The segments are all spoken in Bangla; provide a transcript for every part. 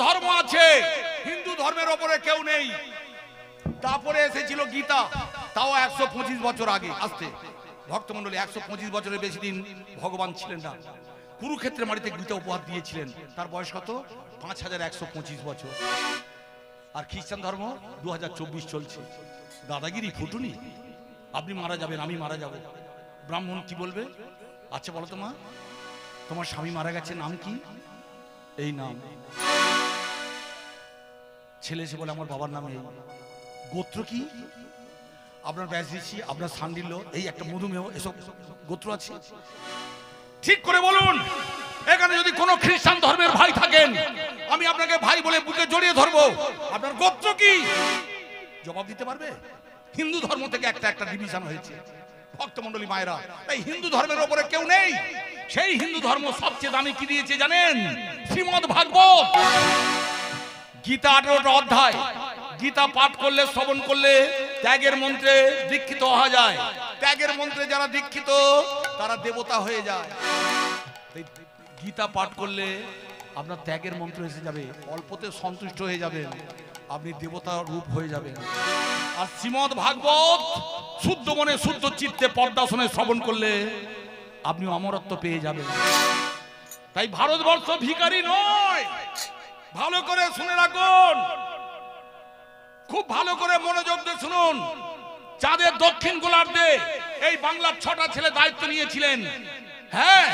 ধর্ম আছে, হিন্দু ধর্মের ওপরে কেউ নেই। তারপরে এসেছিল গীতা, তাও 125 বছর আগে আসতে। ভক্তমণ্ডলী 125 বছরের বেশি দিন ভগবান ছিলেন না। কুরুক্ষেত্রের মাটিতে গীতা উপহার দিয়েছিলেন, তার বয়স কত? 5125 বছর। আর খ্রিস্টান ধর্ম 2024 চলছে। দাদাগিরি ফুটুনি, আপনি মারা যাবেন, আমি মারা যাব, ব্রাহ্মণ কি বলবে? আচ্ছা বলো তো মা, তোমার স্বামী মারা গেছে, নাম কি? এই নাম। ছেলে এসে বলে আমার বাবার নাম এই। গোত্র কি? আপনার ব্যাস ঋষি, আপনার সান্ডিল্য, এই একটা মধুমেহ, এসব গোত্র আছে। ঠিক করে বলুন, এখানে যদি কোনো খ্রিস্টান ধর্মের ভাই থাকেন, আমি আপনাকে ভাই বলে বুকে জড়িয়ে ধরবো। আপনার গোত্র কি? জবাব দিতে পারবে? হিন্দু ধর্ম থেকে একটা ডিভিশন হয়েছে। ভক্তমণ্ডলী মায়েরা, এই হিন্দু ধর্মের উপরে কেউ নেই। সেই হিন্দু ধর্ম সবচেয়ে দামি কি দিয়েছে জানেন? শ্রীমদ ভাগবত। গীতা 18টা অধ্যায়। গীতা পাঠ করলে, শ্রবণ করলে ত্যাগের মন্ত্রে দীক্ষিত হওয়া যায়। ত্যাগের মন্ত্রে যারা দীক্ষিত তারা দেবতা হয়ে যায়। গীতা পাঠ করলে আপনার ত্যাগের মন্ত্র এসে যাবে, অল্পতে সন্তুষ্ট হয়ে যাবেন, আপনি দেবতা রূপ হয়ে যাবেন। আর শ্রীমদ ভাগবত শুদ্ধ মনে শুদ্ধ চিত্তে পদ্মাসনে শ্রবণ করলে আপনি অমরত্ব পেয়ে যাবেন। তাই ভারতবর্ষ ভিখারি নয়। ভালো করে শুনে রাখুন, খুব ভালো করে মনোযোগ দিয়ে শুনুন। চাঁদের দক্ষিণ গোলার্ধে এই বাংলার 6টা ছেলে দায়িত্ব নিয়েছিলেন। হ্যাঁ,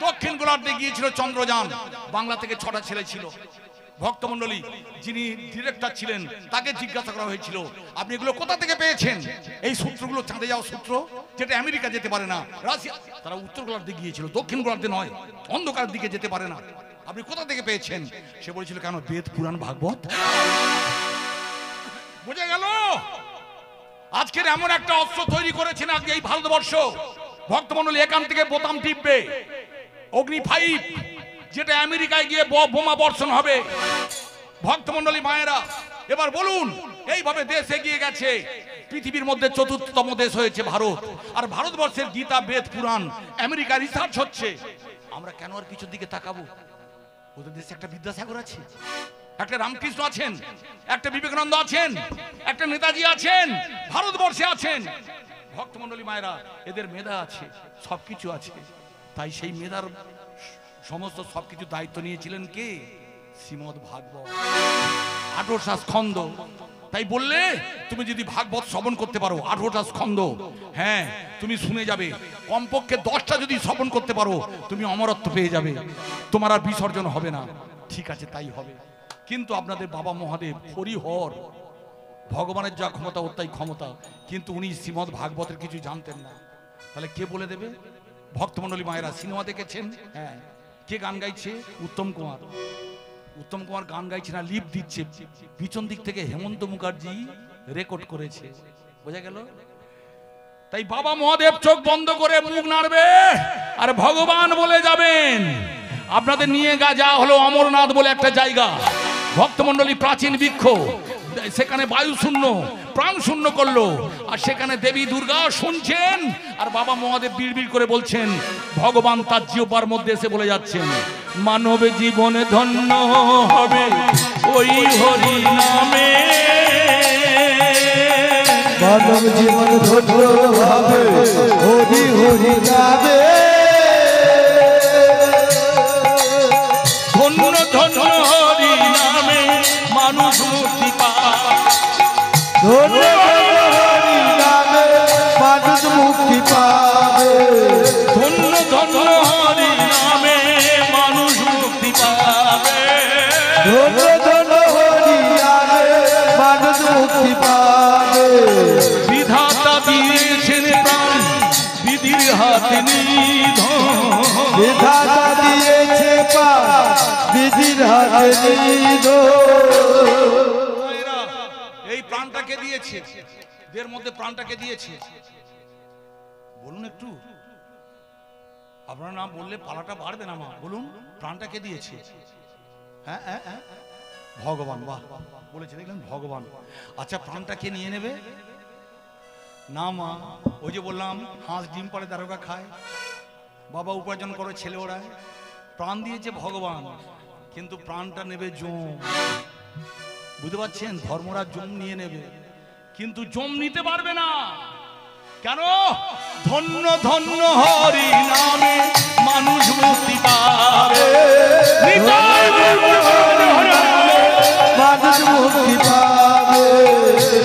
দক্ষিণ গোলার্ধে গিয়েছিল চন্দ্রযান, বাংলা থেকে 6টা ছেলে ছিল। ভক্তমণ্ডলী, যিনি ডিরেক্টর ছিলেন তাকে জিজ্ঞাসা করা হয়েছিল, আপনি এগুলো কোথা থেকে পেয়েছেন? এই সূত্রগুলো চাঁদে যাওয়ার সূত্র, যেটা আমেরিকা যেতে পারে না, রাশিয়া। তারা উত্তর গোলার্ধে গিয়েছিল, দক্ষিণ গোলার্ধে নয়, অন্ধকারের দিকে যেতে পারে না। আপনি কোথা থেকে পেয়েছেন? সে বলেছিল, কেন বেদ পুরাণ ভাগবত। বুঝে গেল? আজকের এমন একটা অস্ত্র তৈরি করেছেন আজকে এই ভারতবর্ষ। ভক্তমণ্ডলী, এখান থেকে বোতাম টিপবে, অগ্নি 5, যেটা আমেরিকায় গিয়ে বোমা বর্ষণ হবে। ভক্তমণ্ডলী মায়েরা, এবার বলুন, এইভাবে দেশ এগিয়ে গেছে। পৃথিবীর মধ্যে 4র্থতম দেশ হয়েছে ভারত। আর ভারতবর্ষের গীতা, বেদ, পুরাণ আমেরিকা রিসার্চ হচ্ছে। আমরা কেন আর পিছন দিকে তাকাবো? ওদের দেশে একটা বিদ্যাসাগর আছে, একটা রামকৃষ্ণ আছেন, একটা বিবেকানন্দ আছেন, একটা নেতাজি আছেন, ভারতবর্ষে আছেন। ভক্তমণ্ডলী মায়েরা, এদের মেধা আছে, সবকিছু আছে। তাই সেই মেধার সমস্ত সবকিছু দায়িত্ব নিয়েছিলেন কে? শ্রীমদ ভাগবত, 18টা স্কন্ধ। তাই বললে তুমি যদি ভাগবত শ্রবণ করতে পারো, 18টা স্কন্ধ, হ্যাঁ তুমি শুনে যাবে। কমপক্ষে 10টা যদি শ্রবণ করতে পারো, তুমি অমরত্ব পেয়ে যাবে, তোমার আর বিসর্জন হবে না। ঠিক আছে, তাই হবে। কিন্তু আপনাদের বাবা মহাদেব হরিহর, ভগবানের যা ক্ষমতা ওর তাই ক্ষমতা, কিন্তু উনি শ্রীমদ ভাগবতের কিছু জানতেন না। তাহলে কে বলে দেবে? ভক্তমণ্ডলী মায়েরা, সিনেমা দেখেছেন? হ্যাঁ, কে গান গাইছে? উত্তম কুমার। উত্তম কুমার গান গাইছে না, লিপ দিচ্ছে, পিছন দিক থেকে হেমন্ত মুখার্জি রেকর্ড করেছে। বোঝা গেল? তাই বাবা মহাদেব চোখ বন্ধ করে মুখ নাড়বে আর ভগবান বলে যাবেন। আপনাদের নিয়ে যা হলো অমরনাথ বলে একটা জায়গা, ভক্তমণ্ডলী, প্রাচীন বৃক্ষ, সেখানে বায়ু শূন্য, প্রাণ শূন্য করলো। আর সেখানে দেবী দুর্গা শুনছেন, আর বাবা মহাদেব বিড়বিড় করে বলছেন। ভগবান তার জিহ্বার মধ্যে এসে বলে যাচ্ছেন, মানব জীবনে ধন্য হবে ওই হরি নামে, মানব জীবন ধন্য হবে হরি হরি নামে, ধন্য ধন্য হরি নামে মানুষ মুক্তি পায়, ধন্য ধন্য হরি নামে মানুষ মুক্তি পাবে, ধন্য ধন্য হরি নামে মানুষ মুক্তি পাবে, ধন্য ধন্য হরি নামে মানুষ মুক্তি পাবে। বিধাতা দিয়েছেন প্রাণ বিধির হাতে নিধন, বিধাতা দিয়েছে প্রাণ বিধির হাতে নিধন। এই প্রাণটাকে দিয়েছে, এর মধ্যে প্রাণটাকে দিয়েছে। বলুন একটু, আপনার নাম বললে পালাটা বাড়বে না মা, বলুন প্রাণটাকে দিয়েছে? হ্যাঁ হ্যাঁ হ্যাঁ, ভগবান। বাহ, বলেছে দেখলেন, ভগবান। আচ্ছা, প্রাণটাকে নিয়ে নেবে না মা? ওই যে বললাম, হাঁস ডিম পাড়ে দারোগা খায়, বাবা উপার্জন করে ছেলে ওড়ায়। প্রাণ দিয়েছে ভগবান, কিন্তু প্রাণটা নেবে জম। বুঝতে পারছেন? ধর্মরাজ জম নিয়ে নেবে, কিন্তু জম নিতে পারবে না। কেন? ধন্য ধন্য হরি নামে মানুষ মুক্তি পাবে, মানুষ মুক্তি পাবে।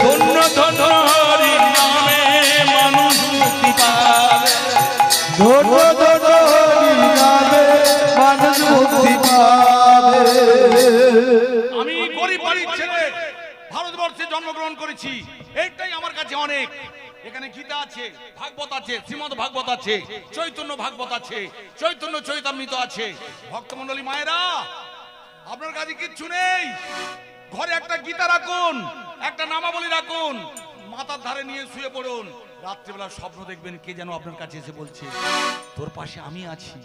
ধন্য ধন্য হরি নামে মানুষ মুক্তি পাবে, ধন্য ধন্য হরি নামে মানুষ মুক্তি পাবে। আমি গরিব বাড়ির ছেলে, ভারতবর্ষে জন্মগ্রহণ করেছি, এইটাই আমার কাছে অনেক। এখানে গীতা আছে, ভাগবত আছে, শ্রীমদ ভাগবত আছে, চৈতন্য ভাগবত আছে, চৈতন্য চৈতামৃত আছে। ভক্তমণ্ডলী মায়েরা, আপনার কাছে কিচ্ছু নেই, ঘরে একটা গীতা রাখুন, একটা নামাবলী রাখুন, মাথার ধারে নিয়ে শুয়ে পড়ুন। রাত্রিবেলা স্বপ্ন দেখবেন কে যেন আপনার কাছে এসে বলছে, তোর পাশে আমি আছি।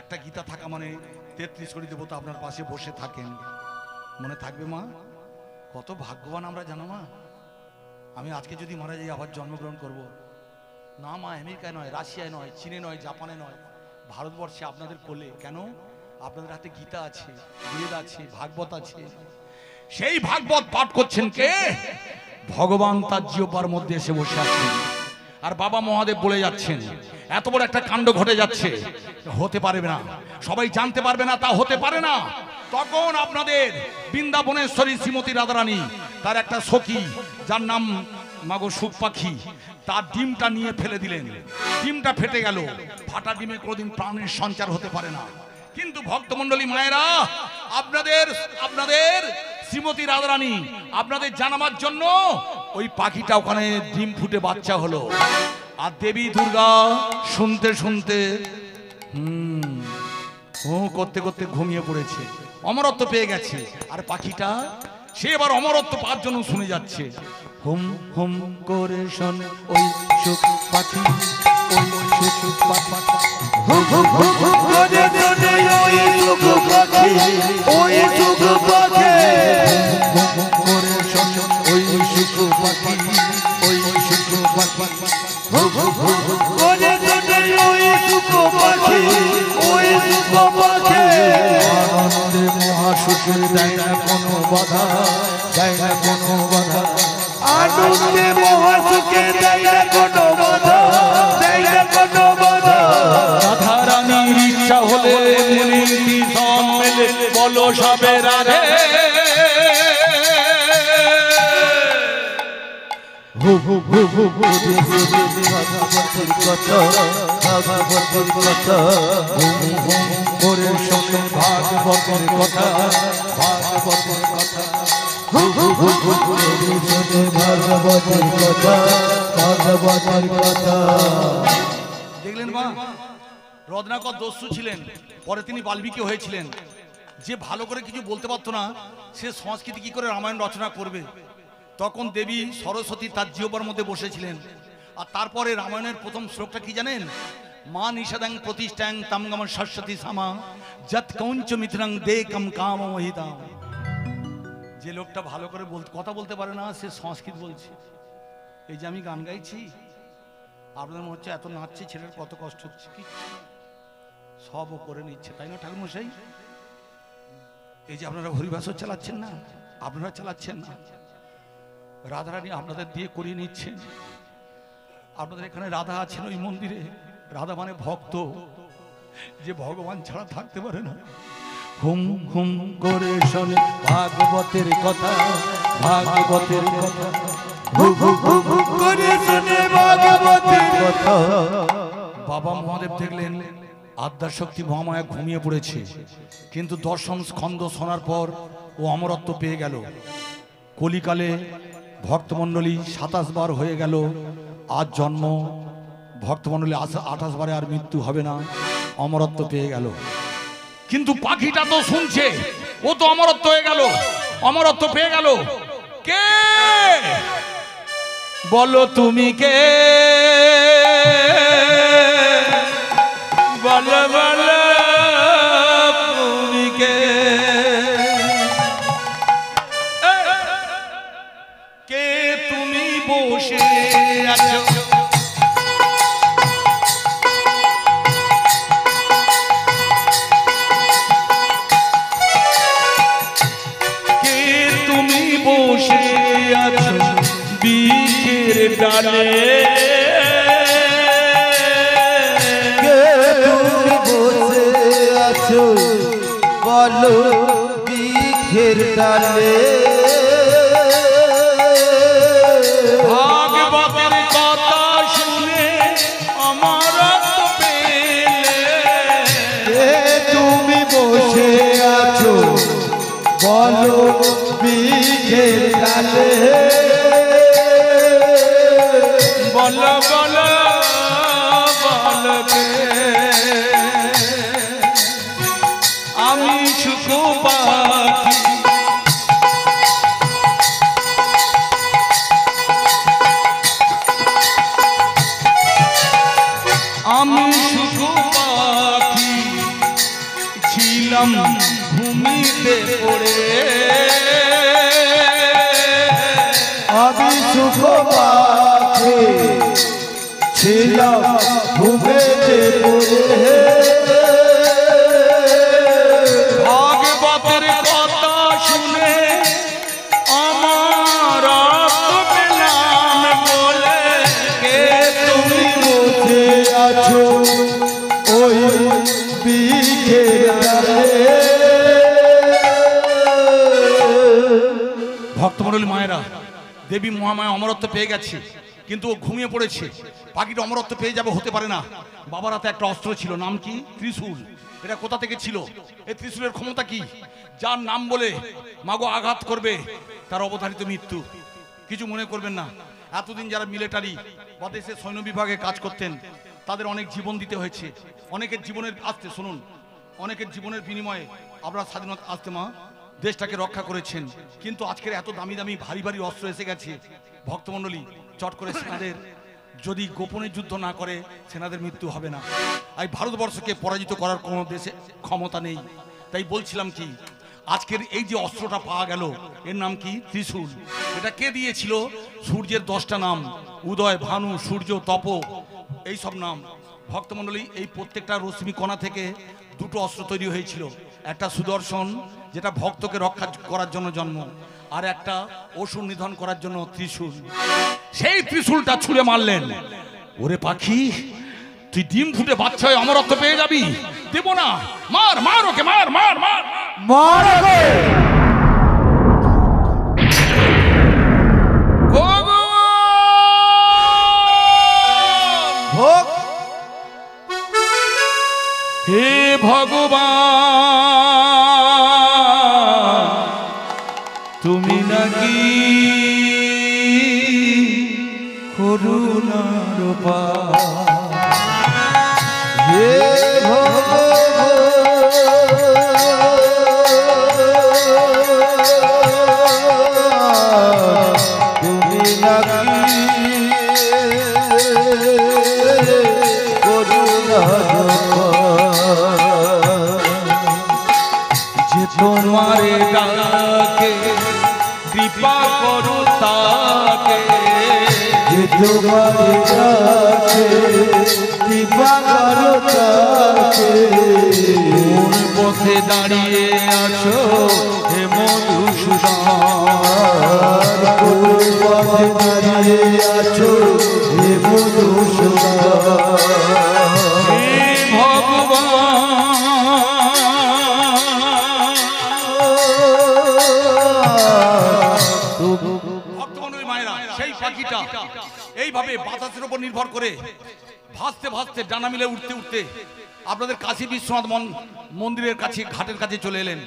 একটা গীতা থাকা মানে 33 কোটি দেবতা আপনার পাশে বসে থাকেন। মনে থাকবে মা? কত ভাগ্যবান আমরা, জানো মা? আমি আজকে যদি মারা যাই আবার জন্মগ্রহণ করব না মা, আমেরিকায় নয়, রাশিয়ায় নয়, চীনে নয়, জাপানে নয়, ভারতবর্ষে আপনাদের কোলে। কেন? আপনাদের হাতে গীতা আছে, বেদ আছে, ভাগবত আছে। সেই ভাগবত পাঠ করছেন কে? ভগবান তার জিহ্বার মধ্যে এসে বসে আছেন। আর বাবা মহাদেব বলে যাচ্ছেন, এত বড় একটা কাণ্ড ঘটে যাচ্ছে, হতে পারবে না, সবাই জানতে পারবে না, তা হতে পারে না। তখন আপনাদের বৃন্দাবনেশ্বরী শ্রীমতী রাধারানী, তার একটা সখী যার নাম মাগো সুখ পাখি, তার ডিমটা নিয়ে ফেলে দিলেন। ডিমটা ফেটে গেল। ফাটা ডিমে কোনোদিন প্রাণের সঞ্চার হতে পারে না। কিন্তু ভক্তমণ্ডলী মায়েরা, আপনাদের শ্রীমতী রাধারানী আপনাদের জানাবার জন্য ওই পাখিটা ওখানে ডিম ফুটে বাচ্চা হলো। আর দেবী দুর্গা শুনতে শুনতে করতে করতে ঘুমিয়ে পড়েছে, অমরত্ব পেয়ে গেছে। আর পাখিটা সে এবার অমরত্ব পাওয়ার জন্য শুনে যাচ্ছে। হুম হুম করে শোন ওই সুখ পাখি, ওই সুখ পাখি, হুম হুম হুম হুম করে শোনে ওই সুখ পাখি, ওই সুখ পাখি। হুম হুম করে শোন ওই সুখ পাখি, ওই সুখ পাখি, হুম হুম হুম করে শোনে ওই সুখ পাখি, ওই সুখ পাখি। আনন্দে মহাসুখে দেয় না কোনো বাধা, দেয় না কোনো বাধা। আনন্দে মহাসুখে দেয় না কোনো বাধা, দেয় না কোনো বাধা। রাধা রানীর ইচ্ছা হলে মুনিটি সব মেলে, বলো সবে রাধে। হু হু হু হু হু ভাগবতের কথা, ভাগবতের কথা। হুম হুম করে শোনে ভাগবতের কথা, ভাগবতের কথা। হু হু হু হু করে শোনে ভাগবতের কথা, ভাগবতের কথা। দেখলেন মা, রত্নাকর দস্যু ছিলেন, পরে তিনি বাল্মীকি হয়েছিলেন। যে ভালো করে কিছু বলতে পারতো না, সে সংস্কৃতি কি করে রামায়ণ রচনা করবে? তখন দেবী সরস্বতী তার জিহ্বার মধ্যে বসেছিলেন। আর তারপরে রামায়ণের প্রথম শ্লোকটা কি জানেন? মা নিষাদাং প্রতিষ্ঠাং তামগম সরস্বতী সামা যৎ কৌঞ্চ মিথুনাং দেকম কাম মহিতাম। যে লোকটা ভালো করে কথা বলতে পারে না, সে সংস্কৃত বলছে। এই যে আমি গান গাইছি, আপনাদের মনে হচ্ছে এত নাচছে, ছেলের কত কষ্ট হচ্ছে, কি সবও করে নিচ্ছে, তাই না ঠাকুরমশাই? এই যে আপনারা হরিবাসর চালাচ্ছেন না, আপনারা চালাচ্ছেন না, রাধারানী আপনাদের দিয়ে করিয়ে নিচ্ছেন। আপনাদের এখানে রাধা আছেন ওই মন্দিরে। রাধা মানে ভক্ত, যে ভগবান ছাড়া থাকতে পারে না। হুম হুম করে শোনে ভাগবতের কথা, ভাগবতের কথা। হু হু হু হু করে শোনে ভাগবতের কথা। বাবা মহাদেব দেখলেন আদ্যাশক্তি মহামায়া ঘুমিয়ে পড়েছে, কিন্তু দর্শন স্কন্ধ শোনার পর ও অমরত্ব পেয়ে গেল। কলিকালে ভক্তমণ্ডলী 27 বার হয়ে গেল, আজ জন্ম। ভক্তমণ্ডলী 28 বারে আর মৃত্যু হবে না, অমরত্ব পেয়ে গেল। কিন্তু পাখিটা তো শুনছে, ও তো অমরত্ব হয়ে গেল, অমরত্ব পেয়ে গেল। কে বলো তুমি কে? বলো বলো তুমি কে? কে তুমি বসে আছো? ডালে কে তুমি বসে আছো বলো বৃক্ষের ডালে ভাগবতের কথা শুনে আমার তো পেলে কে তুমি বসে আছো বলো বৃক্ষের ডালে বল বল বলবে আমি সুখ পাখি আমি সুখ পাখি ছিলাম ভূমিতে পড়ে আমি সুখ পাখি ছিলাম ঘুমেতে পড়ে ভাগবতের কথা শুনে আমার পেলাম বলে কে তুমি বসে আছো ওই বৃক্ষের ডালে ভক্তমণ্ডলী মায়েরা দেবী মহামায়া অমরত্ব পেয়ে গেছে কিন্তু ও ঘুমিয়ে পড়েছে পাখিটা অমরত্ব পেয়ে যাবে হতে পারে না বাবার হাতে একটা অস্ত্র ছিল নাম কি ত্রিশূল এটা কোথা থেকে ছিল এই ত্রিশূলের ক্ষমতা কি যার নাম বলে মাগো আঘাত করবে তার অবধারিত মৃত্যু কিছু মনে করবেন না এতদিন যারা মিলিটারি বা দেশের সৈন্য বিভাগে কাজ করতেন তাদের অনেক জীবন দিতে হয়েছে অনেকের জীবনের আসতে শুনুন অনেকের জীবনের বিনিময়ে আপনারা স্বাধীনতা আসতে মা দেশটাকে রক্ষা করেছেন কিন্তু আজকের এত দামি দামি ভারী ভারী অস্ত্র এসে গেছে ভক্তমণ্ডলী চট করে সেনাদের যদি গোপনে যুদ্ধ না করে সেনাদের মৃত্যু হবে না এই ভারতবর্ষকে পরাজিত করার কোনো দেশে ক্ষমতা নেই তাই বলছিলাম কি আজকের এই যে অস্ত্রটা পাওয়া গেল এর নাম কি ত্রিশূল এটা কে দিয়েছিল সূর্যের 10টা নাম উদয় ভানু সূর্য তপ এই সব নাম ভক্তমণ্ডলী এই প্রত্যেকটা রশ্মি কণা থেকে দুটো অস্ত্র তৈরি হয়েছিল একটা সুদর্শন যেটা ভক্তকে রক্ষা করার জন্য জন্ম আর একটা অসুর নিধন করার জন্য ত্রিশূল সেই ত্রিশূলটা ছুঁড়ে মারলেন ওরে পাখি তুই ডিম ফুটে বাচ্চা হয়ে অমরত্ব পেয়ে যাবি দেব না মার মার ওকে মার মার মার মারবে ভোগ হে ভগবান তুমি নাকি করুণার হে তুমি নাকি যে তোমারে ডাকে কৃপা করো তাকে যে তোমারে ডাকে কৃপা করো তাকে কোন পথে দাঁড়িয়ে আছো হে মধুসূদন কোন পথে দাঁড়িয়ে আছো হে মধুসূদন হে ভগবান ভক্তমণ্ডলী মায়েরা সেই পাখিটা এইভাবে বাতাসের উপর নির্ভর করে ভাসতে ভাসতে ডানা মিলে উঠতে উঠতে আপনাদের কাশী বিশ্বনাথ মন্দিরের কাছে ঘাটের কাছে চলে এলেন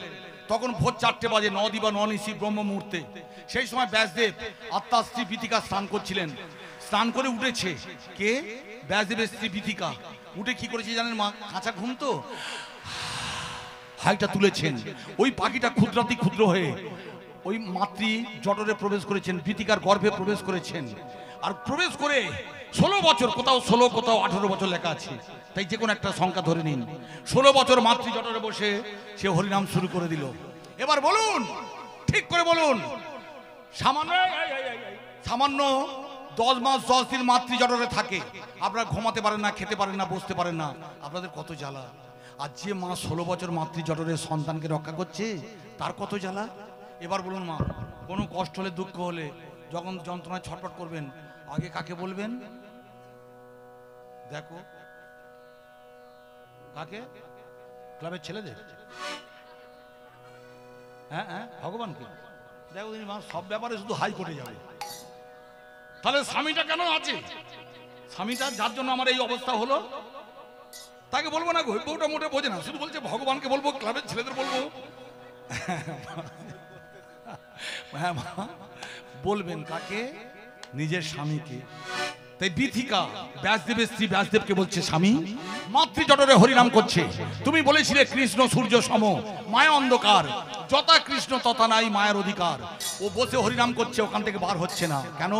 তখন ভোর 4টে বাজে নদিবা ননিশি ব্রহ্ম মুহূর্তে সেই সময় ব্যাসদেব আত্মার স্ত্রী বিথিকা স্নান করছিলেন স্নান করে উঠেছে কে ব্যাসদেবের স্ত্রী বিথিকা উঠে কি করেছে জানেন মা কাঁচা ঘুম তো হাইটা তুলেছেন ওই পাখিটা ক্ষুদ্রাতি ক্ষুদ্র হয়ে ওই মাতৃ জঠরে প্রবেশ করেছেন বিথিকার গর্ভে প্রবেশ করেছেন আর প্রবেশ করে 16 বছর কোথাও 16 কোথাও 18 বছর লেখা আছে তাই যে কোনো একটা সংখ্যা ধরে নিন 16 বছর মাতৃ জঠরে বসে সে হরিনাম শুরু করে দিল এবার বলুন ঠিক করে বলুন সামান্য 10 মাস 10 দিন মাতৃ জঠরে থাকে আপনারা ঘুমাতে পারেন না খেতে পারেন না বসতে পারেন না আপনাদের কত জ্বালা আর যে মা 16 বছর মাতৃ জঠরের সন্তানকে রক্ষা করছে তার কত জ্বালা এবার বলুন মা কোনো কষ্ট হলে দুঃখ হলে যখন যন্ত্রণায় ছটফট করবেন আগে কাকে বলবেন? দেখো কাকে? ক্লাবের ছেলেদের? হ্যাঁ হ্যাঁ, ভগবানকে। দেখো তিনি সব ব্যাপারে শুধু হাইকোর্টে যাবে। তাহলে স্বামীটা কেন আছে? স্বামীটা যার জন্য আমার এই অবস্থা হলো, তাকে বলবো না গো, বউটা মোটে বোঝে না, শুধু বলছে ভগবানকে বলবো, ক্লাবের ছেলেদের বলবো। হ্যাঁ মা, বলবেন কাকে? নিজের স্বামীকে। তাই বিথিকা ব্যাসদেবের স্ত্রী ব্যাসদেবকে বলছে, স্বামী মাতৃজঠরে হরিনাম করছে। তুমি বলেছিলে কৃষ্ণ সূর্য সম, মায়া অন্ধকার, যথা কৃষ্ণ তথা নাই মায়ের অধিকার। ও বসে হরিনাম করছে, ওখান থেকে বার হচ্ছে না কেন?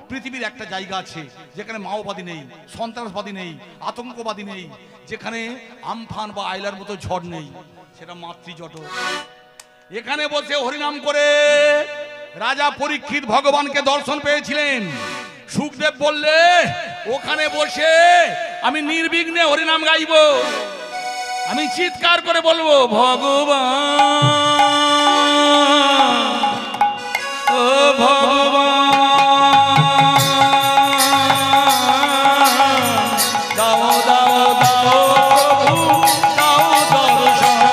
পৃথিবীর একটা জায়গা আছে যেখানে মাওবাদী নেই, সন্ত্রাসবাদী নেই, আতঙ্কবাদী নেই, যেখানে আমফান বা আইলার মতো ঝড় নেই, সেটা মাতৃজঠ। এখানে বসে হরিনাম করে রাজা পরীক্ষিত ভগবানকে দর্শন পেয়েছিলেন। সুখদেব বললে, ওখানে বসে আমি নির্বিঘ্নে হরিনাম গাইব, আমি চিৎকার করে বলবো ভগবান ও ভগবান দাও দাও দাও প্রভু দাও দর্শন।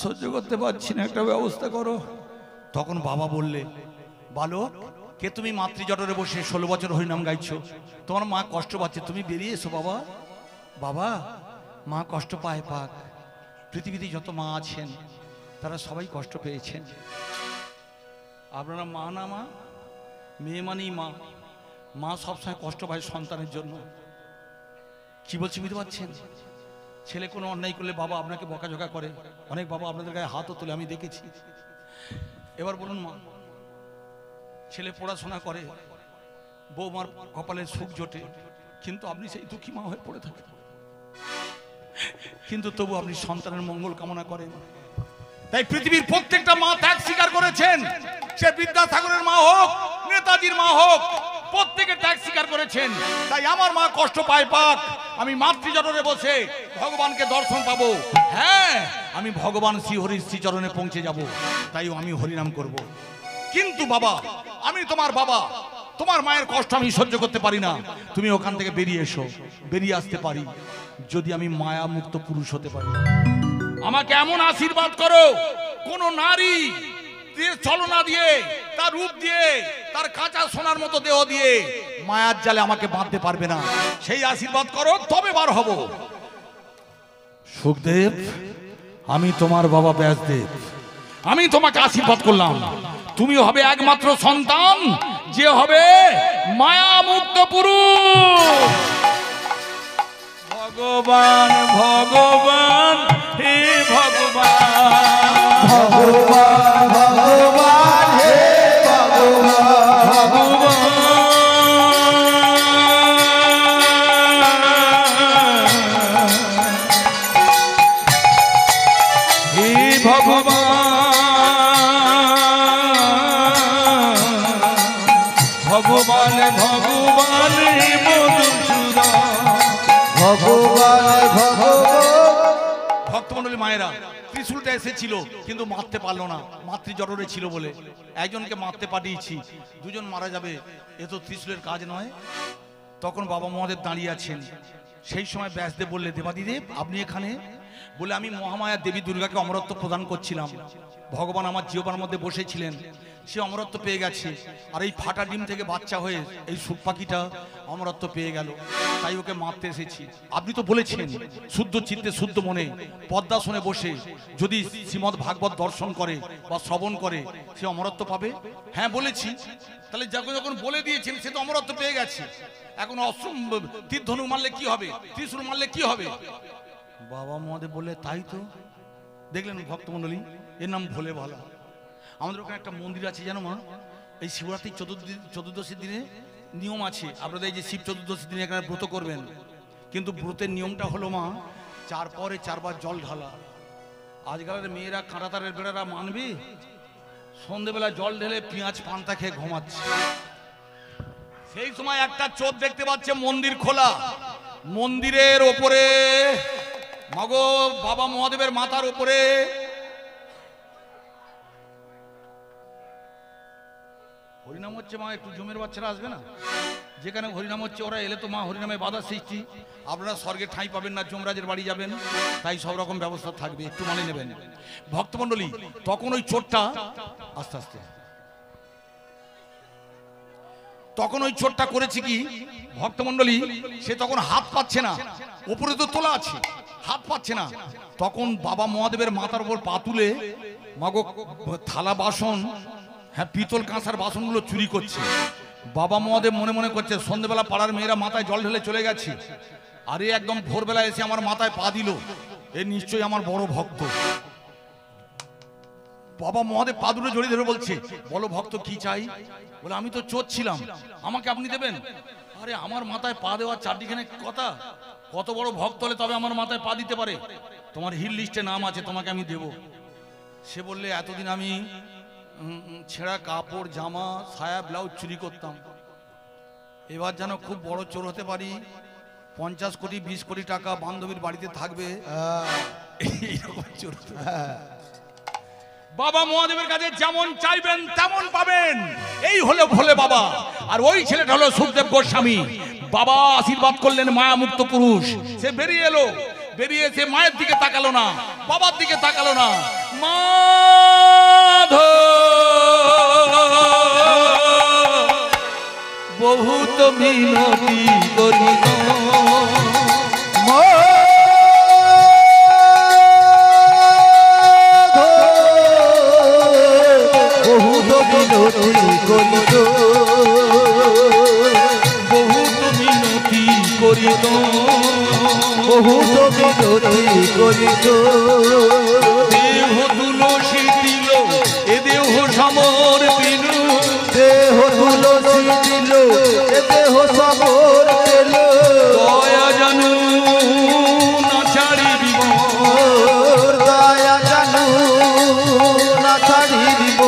সহ্য করতে পারছি না, একটা ব্যবস্থা করো। তখন বাবা বললে, বালক কে তুমি মাতৃজঠরে বসে 16 বছর হরিনাম গাইছো? তোমার মা কষ্ট পাচ্ছে, তুমি বেরিয়ে এসো বাবা। বাবা, মা কষ্ট পায় পাক, পৃথিবীতে যত মা আছেন তারা সবাই কষ্ট পেয়েছেন। আপনারা মা না মা? মেয়ে মানেই মা। মা সবসময় কষ্ট পায় সন্তানের জন্য। কি বলছি বুঝতে পারছেন? ছেলে কোনো অন্যায় করলে বাবা আপনাকে বকাঝকা করে, অনেক বাবা আপনাদের গায়ে হাতও তোলে, আমি দেখেছি। এবার বলুন মা, ছেলে পড়াশোনা করে, বৌমার কপালে সুখ জোটে, কিন্তু আপনি সেই দুঃখী মা হয়ে পড়ে থাকেন। কিন্তু তবু আপনি সন্তানের মঙ্গল কামনা করেন। তাই পৃথিবীর প্রত্যেকটা মা ত্যাগ স্বীকার করেছেন, সে বিদ্যাসাগরের মা হোক, নেতাজির মা হোক, প্রত্যেকে ত্যাগ স্বীকার করেছেন। তাই আমার মা কষ্ট পায় পাক, আমি মাতৃজঠরে বসে ভগবানকে দর্শন পাবো। হ্যাঁ, আমি ভগবান শ্রীহরির শ্রীচরণে পৌঁছে যাব, তাই আমি হরিনাম করব। কিন্তু বাবা, আমি তোমার বাবা, তোমার মায়ের কষ্ট আমি সহ্য করতে পারি না। তুমি ওখান থেকে বেরিয়ে এসো। বেরিয়ে আসতে পারি যদি আমি মায়া মুক্ত পুরুষ হতে পারি। আমাকে এমন আশীর্বাদ করো, কোন নারী ছলনা দিয়ে, তার রূপ দিয়ে, তার কাঁচা সোনার মতো দেহ দিয়ে মায়ার জালে আমাকে বাঁধতে পারবে না। সেই আশীর্বাদ করো, তবে বার হব। সুখদেব, আমি তোমার বাবা ব্যাসদেব, আমি তোমাকে আশীর্বাদ করলাম, তুমি হবে একমাত্র সন্তান যে হবে মায়া মুক্ত পুরুষ। ভগবান ভগবান হে ভগবান, ভগবান ভগবান হে ভগবান, হে ভগবান, ভগবান ভগবান হে মধুসূদন, ভগবান ভগবান। ভক্তমণ্ডলী মায়েরা, ত্রিশূলটা এসেছিল কিন্তু মারতে পারলো না, মাতৃজঠরে ছিল বলে। একজনকে মারতে পাঠিয়েছি, দুজন মারা যাবে, এ তো ত্রিশূলের কাজ নয়। তখন বাবা মহাদেব দাঁড়িয়ে আছেন। সেই সময় ব্যাসদেব বললে, দেবাদিদেব আপনি এখানে? বলে আমি মহামায়া দেবী দুর্গাকে অমরত্ব প্রদান করছিলাম, ভগবান আমার জিহ্বার মধ্যে বসেছিলেন, সে অমরত্ব পেয়ে গেছে। আর এই ফাটা ডিম থেকে বাচ্চা হয়ে এই সুখ পাখিটা অমরত্ব পেয়ে গেল, তাই ওকে মারতে এসেছি। আপনি তো বলেছেন শুদ্ধ চিত্তে শুদ্ধ মনে পদ্মাসনে বসে যদি শ্রীমদ্ ভাগবত দর্শন করে বা শ্রবণ করে সে অমরত্ব পাবে। হ্যাঁ বলেছি, তাহলে যখন যখন বলে দিয়েছেন সে তো অমরত্ব পেয়ে গেছে, এখন অস্ত্র তীর ধনুক মারলে কি হবে, ত্রিশূল মারলে কি হবে? বাবা মহাদেব বললে তাই তো। দেখলেন ভক্তমণ্ডলী, এর নাম ভোলে ভালা। আমাদের ওখানে একটা মন্দির আছে জানো মা, এই শিবরাত্রি চতুর্দশীর দিনে নিয়ম আছে, আপনাদের এই যে শিব চতুর্দশীর দিনে এখানে ব্রত করবেন, কিন্তু ব্রতের নিয়মটা হলো মা 4 পরে 4 বার জল ঢালা। আজকালের মেয়েরা কাঁটাতারের বেড়ারা মানবে? সন্ধেবেলা জল ঢেলে পেঁয়াজ পান্তা খেয়ে ঘুমাচ্ছে। সেই সময় একটা চোর দেখতে পাচ্ছে মন্দির খোলা, মন্দিরের ওপরে মাগো বাবা মহাদেবের মাথার ওপরে হরিনাম হচ্ছে। মা একটু জমের বাচ্চারা আসবে না, যেখানে হরিনাম হচ্ছে ওরা এলে তো মা হরিনামে বাধা সৃষ্টি, আপনারা স্বর্গে ঠাঁই পাবেন না, যমরাজের বাড়ি যাবেন, তাই সব রকম ব্যবস্থা থাকবে, একটু মানে নেবেন ভক্তমণ্ডলী। তখন ওই চোরটা আস্তে আস্তে তখন ওই চোরটা করেছে কি ভক্তমণ্ডলী, সে তখন হাত পাচ্ছে না, উপরে তো তোলা আছে, হাত পাচ্ছে না। তখন বাবা মহাদেবের মাথার উপর পা তুলে মাগো থালা বাসন, হ্যাঁ পিতল কাঁসার বাসনগুলো চুরি করছে। বাবা মহাদেব মনে মনে করছে সন্ধ্যেবেলা পাড়ার মেয়েরা মাথায় জল ঢেলে চলে গেছে, আরে একদম ভোরবেলা এসে আমার মাথায় পা দিল, এ নিশ্চয়ই আমার বড় ভক্ত। বাবা মহাদেব পা দুটো জড়িয়ে ধরে বলছে, বলো ভক্ত কি চাই? বলে আমি তো চোর ছিলাম, আমাকে আপনি দেবেন? আরে আমার মাথায় পা দেওয়ার চারদিখানে কথা, কত বড় ভক্ত হলে তবে আমার মাথায় পা দিতে পারে? তোমার হিল লিস্টে নাম আছে, তোমাকে আমি দেব। সে বললে এতদিন আমি ছেঁড়া কাপড় জামা সায়া ব্লাউজ চুরি করতাম, এবার যেন খুব বড় চোর হতে পারি, 50 কোটি 20 কোটি টাকা বান্ধবীর বাড়িতে থাকবে, এইরকম চোর। বাবা মহাদেবের কাছে যেমন চাইবেন তেমন পাবেন, এই হলো ভোলে বাবা। আর ওই ছেলেটা হলো সুখদেব গোস্বামী। বাবা আশীর্বাদ করলেন মায়া মুক্ত পুরুষ, সে বেরিয়ে এলো, বেরিয়ে এসে মায়ের দিকে তাকালো না, বাবার দিকে তাকালো না, মাধব বহুত মিনতি করি বহুত মিনতি করিত, বহুত মিনতি করিত, বহুত মিনতি করিত। দেহ তুলসী দিল এ দেহ সমর বিনু, দেহ তুলসী দিল এ দেহ সমর পেল, দয়া জানু না ছাড়িবি মোর দয়া জানু না ছাড়িব।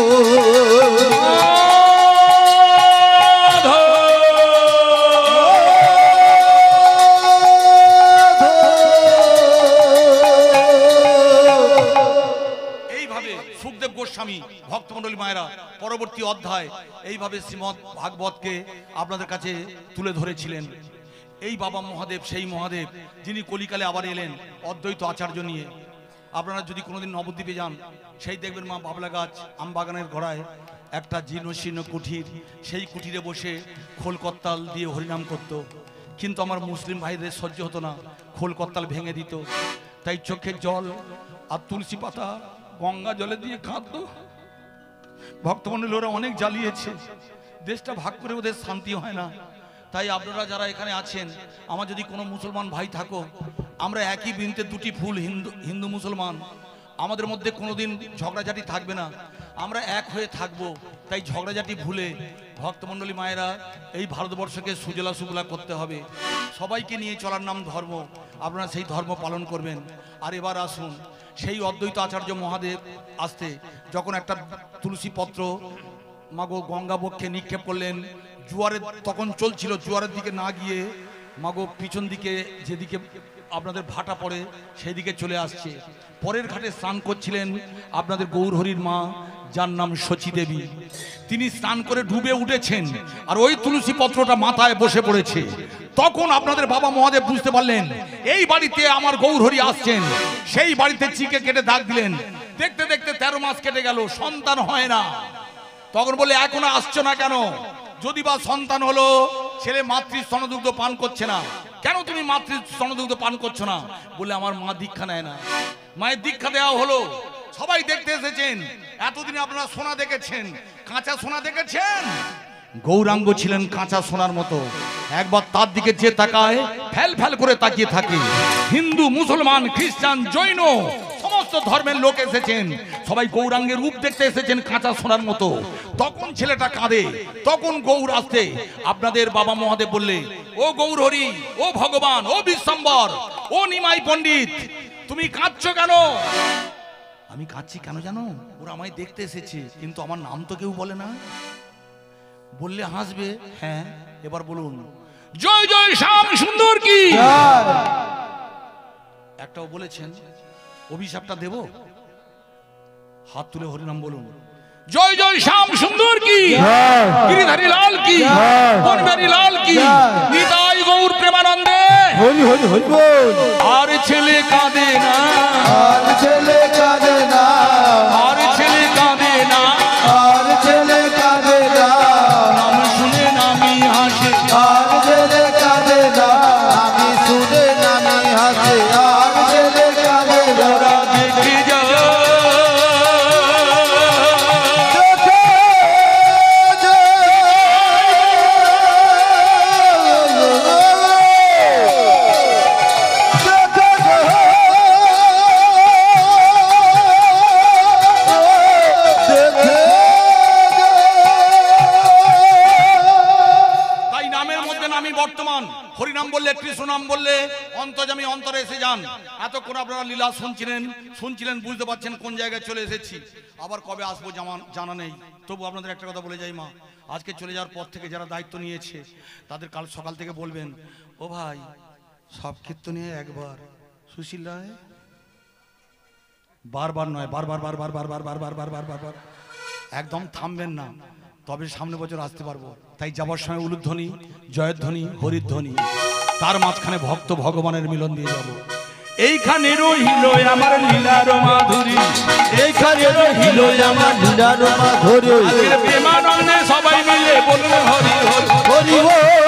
সুখদেব গোস্বামী ভক্তমণ্ডলী মায়েরা পরবর্তী অধ্যায় এইভাবে শ্রীমদ্ ভাগবতকে আপনাদের কাছে তুলে ধরেছিলেন। এই বাবা মহাদেব সেই মহাদেব যিনি কলিকালে আবার এলেন অদ্বৈত আচার্য নিয়ে। আপনারা যদি কোনোদিন নবদ্বীপে যান, সেই দেখবেন মা বাবলা গাছ আমবাগানের গোড়ায় একটা জীর্ণশীর্ণ কুঠির, সেই কুঠিরে বসে খোল করতাল দিয়ে হরিনাম করত। কিন্তু আমার মুসলিম ভাইদের সহ্য হতো না, খোল করতাল ভেঙে দিত, তাই চোখের জল আর তুলসী পাতা গঙ্গা জলে দিয়ে খাদ্য। ভক্তমণ্ডলী ওরা অনেক জ্বালিয়েছে, দেশটা ভাগ করে ওদের শান্তি হয় না। তাই আপনারা যারা এখানে আছেন, আমার যদি কোনো মুসলমান ভাই থাকো, আমরা একই বৃন্তে দুটি ফুল, হিন্দু মুসলমান, আমাদের মধ্যে কোনোদিন ঝগড়াঝাটি থাকবে না, আমরা এক হয়ে থাকবো। তাই ঝগড়াঝাটি ভুলে ভক্তমণ্ডলী মায়েরা এই ভারতবর্ষকে সুজলা সুফলা করতে হবে। সবাইকে নিয়ে চলার নাম ধর্ম, আপনারা সেই ধর্ম পালন করবেন। আর এবার আসুন, সেই অদ্বৈত আচার্য মহাদেব আসতে যখন একটা তুলসী পত্র মাগো গঙ্গা বক্ষে নিক্ষেপ করলেন, জোয়ারে তখন চলছিল, জোয়ারের দিকে না গিয়ে মাগো পিছন দিকে যেদিকে আপনাদের ভাটা পড়ে সেই দিকে চলে আসছে। পরের ঘাটে স্নান করছিলেন আপনাদের গৌরহরির মা, যার নাম শচী দেবী। তিনি স্নান করে ডুবে উঠেছেন, আর ওই তুলসী পত্রটা মাথায় বসে পড়েছে। তখন আপনাদের বাবা মহাদেব বুঝতে পারলেন এই বাড়িতে আমার গৌরহরি আসছেন। সেই বাড়িতে চিকে কেটে দাগ দিলেন। দেখতে দেখতে 13 মাস কেটে গেল, সন্তান হয় না। তখন বলে এখনো আসছো না কেন? যদি বা সন্তান হলো, ছেলে মাতৃ স্তনদুগ্ধ পান করছে না, কেন তুমি মাতৃ স্তনদুগ্ধ পান করছো না? বলে আমার মা দীক্ষা নেয় না। মায়ের দীক্ষা দেওয়া হলো, সবাই দেখতে এসেছেন। এতদিন আপনারা সোনা দেখেছেন, কাঁচা সোনা দেখেছেন। গৌরাঙ্গ ছিলেন কাঁচা সোনার মতো, একবার তার দিকে যে তাকায় ফেল ফেল করে তাকিয়ে থাকে। হিন্দু, মুসলমান, খ্রিস্টান, জৈন সমস্ত ধর্মের লোক এসেছেন, সবাই গৌরাঙ্গের রূপ দেখতে এসেছেন কাঁচা সোনার মতো। তখন ছেলেটা কাঁদে, তখন গৌর আসতে আপনাদের বাবা মহাদেব বললে, ও গৌরহরি, ও ভগবান, ও বিশ্বম্বর, ও নিমাই পণ্ডিত, তুমি কাঁদছো কেন? আমি কাঁদছি কেন জানো? ওরা আমায় দেখতে এসেছে, কিন্তু আমার নাম তো কেউ বলে না। বললে হাসবে। হ্যাঁ, এবার বলুন, জয় জয় শ্যাম সুন্দর কি? একটাও বলেছেন? অভিশাপটা দেব? হাত তুলে হরিনাম বলুন, জয় জয় শ্যাম সুন্দর কি, গিরিধারী লাল কি, বনবিহারী লাল কি, নিতাই গৌর প্রেমানন্দে হরি হরি হরি বল। আর ছেলে কাঁদে না, আর ছেলে কাঁদে না, আর ছেলে কাঁদে না, আর ছেলে কাঁদে না, নাম শুনে নামি হাসে, আর ছেলে কাঁদে না, আমি শুনে নামি হাসে, আর ছেলে কাঁদে না। ওরা দেখে যা হরিনাম বললে, কৃষ্ণ নাম বললে অন্তর্যামী অন্তরে এসে যান। এতক্ষণ আপনারা লীলা শুনছিলেন, বুঝতে পারছেন কোন জায়গায় চলে এসেছি। আবার কবে আসবো জানা নেই। তবু আপনাদের একটা কথা বলে যাই, মা আজকে চলে যাওয়ার পর থেকে যারা দায়িত্ব নিয়েছে তাদের কাল সকাল থেকে বলবেন, ও ভাই সব কীর্তন নিয়ে একবার সুশীল রায়, বারবার নয়, বারবার বারবার বারবার বারবার বারবার বারবার, একদম থামবেন না, তবে সামনে বছর আসতে পারবো। তাই যাবার সময় উলুধ্বনি, জয়ধ্বনি, হরিধ্বনি, তার মাঝখানে ভক্ত ভগবানের মিলন দিয়ে যাব। এইখানে রহিল আমার লীলার মাধুরী, এইখানে রহিল আমার লীলার মাধুরী, প্রেমানন্দে সবাই মিলে বলুন হরি হরি হরি বল।